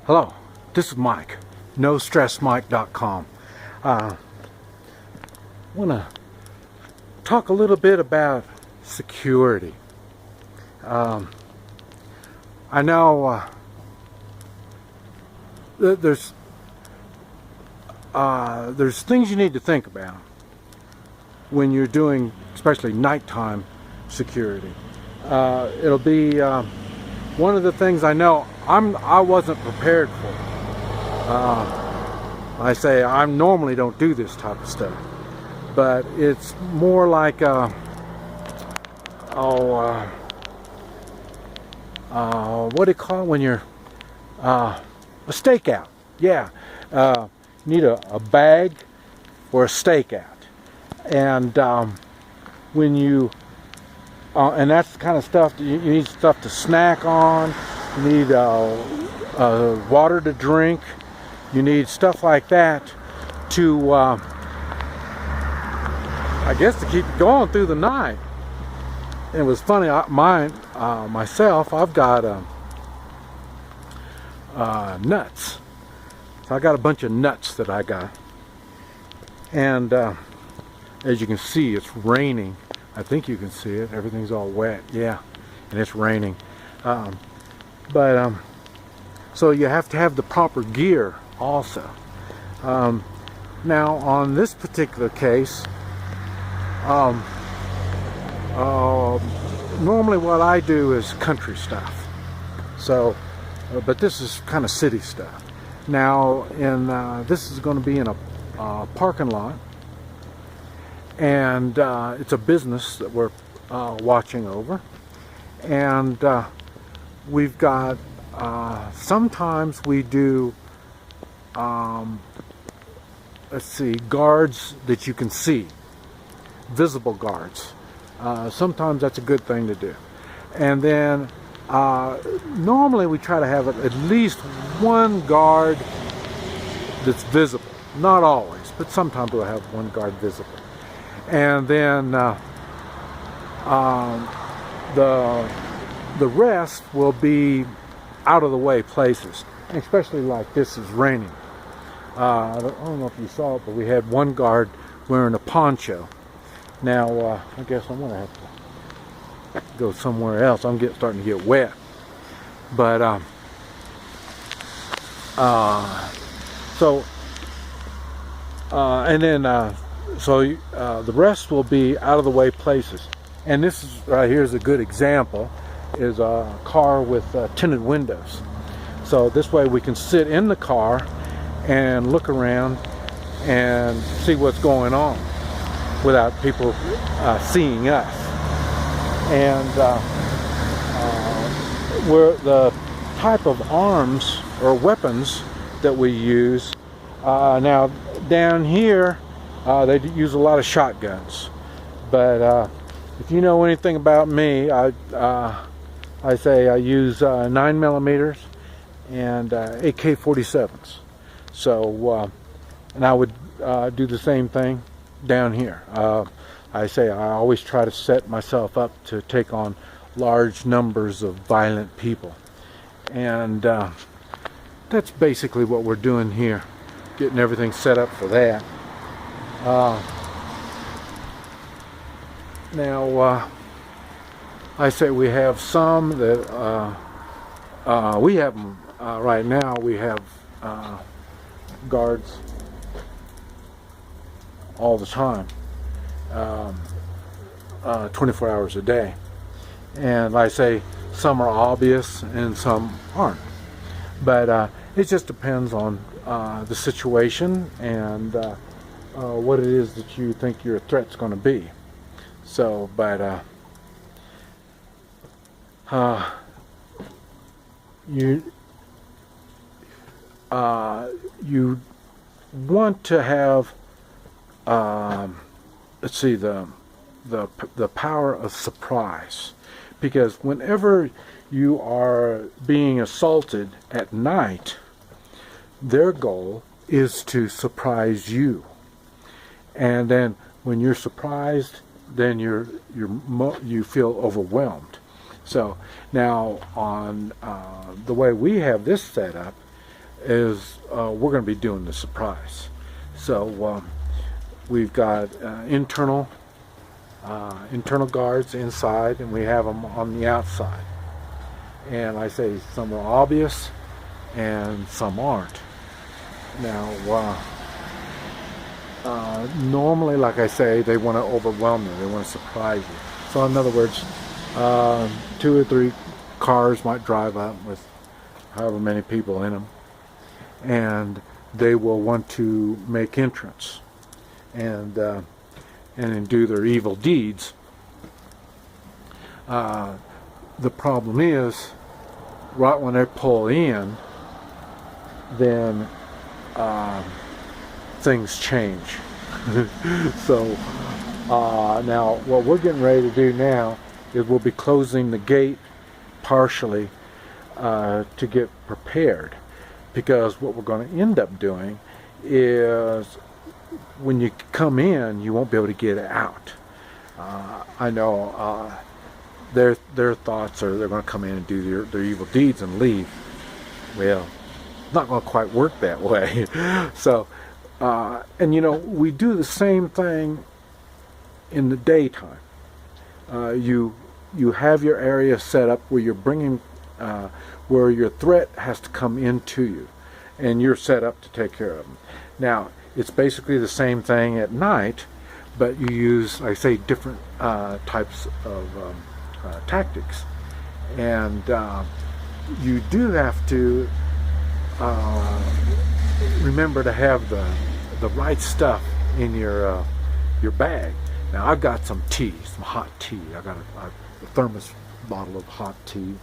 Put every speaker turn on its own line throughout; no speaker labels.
Hello, this is Mike, NoStressMike.com. I want to talk a little bit about security. I know there's things you need to think about when you're doing, especially nighttime security. It'll be one of the things I know I wasn't prepared for. I normally don't do this type of stuff, but it's more like what do you call it when you're a stakeout? Yeah, you need a bag or a stakeout, and when you and that's the kind of stuff you need stuff to snack on. You need water to drink. You need stuff like that to, I guess, to keep going through the night. And it was funny. Myself, I've got nuts. So I got a bunch of nuts that I got, and as you can see, it's raining. I think you can see it. Everything's all wet. Yeah, and it's raining. So you have to have the proper gear also. Now on this particular case, normally what I do is country stuff. So, but this is kind of city stuff. Now, this is going to be in a parking lot, and it's a business that we're watching over, and we've got sometimes we do guards that you can see, visible guards. Sometimes that's a good thing to do. And then normally we try to have at least one guard that's visible. Not always, but sometimes we'll have one guard visible. And then the rest will be out of the way places, especially like this is raining. I don't know if you saw it, but we had one guard wearing a poncho. Now I guess I'm gonna have to go somewhere else. I'm starting to get wet. But the rest will be out of the way places. And this is right here is a good example. Is a car with tinted windows. So this way we can sit in the car and look around and see what's going on without people seeing us. And we're the type of arms or weapons that we use. Now down here they use a lot of shotguns, but if you know anything about me, I use 9mm and AK-47s. So, and I would do the same thing down here. I always try to set myself up to take on large numbers of violent people. And that's basically what we're doing here, getting everything set up for that. Now, we have some that we have them right now. We have guards all the time, 24 hours a day. And like I say, some are obvious and some aren't. But it just depends on the situation and what it is that you think your threat's going to be. So, but you want to have the power of surprise, because whenever you are being assaulted at night, their goal is to surprise you, and then when you're surprised, then you feel overwhelmed. So now on the way we have this set up, is we're going to be doing the surprise. So we've got internal guards inside, and we have them on the outside. And I say some are obvious and some aren't. Now, normally, like I say, they want to overwhelm you. They want to surprise you. So in other words, 2 or 3 cars might drive up with however many people in them, and they will want to make entrance and do their evil deeds. The problem is, right when they pull in, then things change. So now what we're getting ready to do now is we'll be closing the gate partially to get prepared, because what we're going to end up doing is when you come in, you won't be able to get out. I know their thoughts are they're going to come in and do their evil deeds and leave. Well, it's not going to quite work that way. So, and you know, we do the same thing in the daytime. You have your area set up where you're bringing, where your threat has to come into you, and you're set up to take care of them. Now, it's basically the same thing at night, but you use, like I say, different types of tactics. And you do have to remember to have the right stuff in your bag. Now, I've got some tea, some hot tea. I got a thermos bottle of hot tea,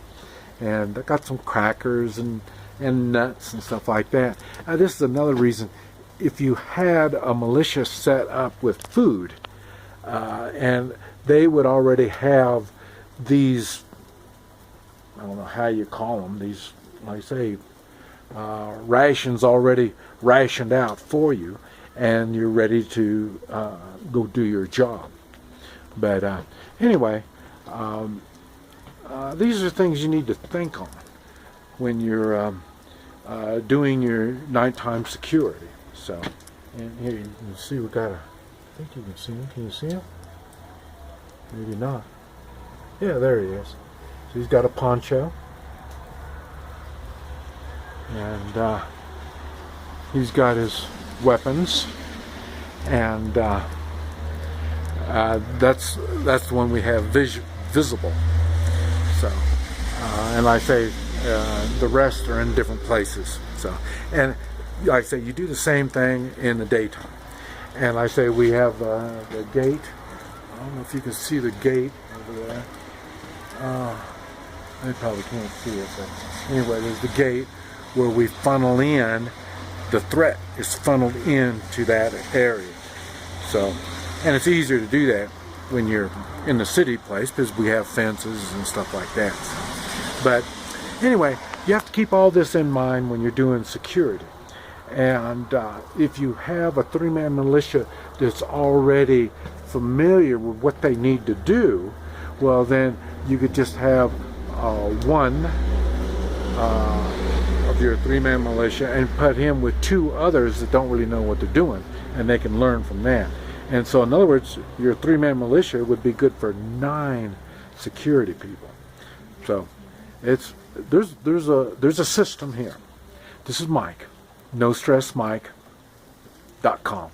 and I got some crackers and nuts and stuff like that. Now, this is another reason. If you had a militia set up with food, and they would already have these, I don't know how you call them, these, like I say, rations already rationed out for you, and you're ready to go do your job. But anyway, these are things you need to think on when you're doing your nighttime security. So, and here you can see we got I think you can see him. Can you see him? Maybe not. Yeah, there he is. So he's got a poncho, and he's got his weapons, and that's the one we have visible. So, and like I say, the rest are in different places. So, and like I say, you do the same thing in the daytime. And like I say, we have the gate. I don't know if you can see the gate over there. They probably can't see it, but anyway, there's the gate where we funnel in. The threat is funneled into that area. So, and it's easier to do that when you're in the city place because we have fences and stuff like that. But anyway, you have to keep all this in mind when you're doing security. And if you have a 3-man militia that's already familiar with what they need to do, well, then you could just have one of your 3-man militia and put him with 2 others that don't really know what they're doing, and they can learn from that. And so, in other words, your 3-man militia would be good for 9 security people. So, there's a system here. This is Mike. NoStressMike.com.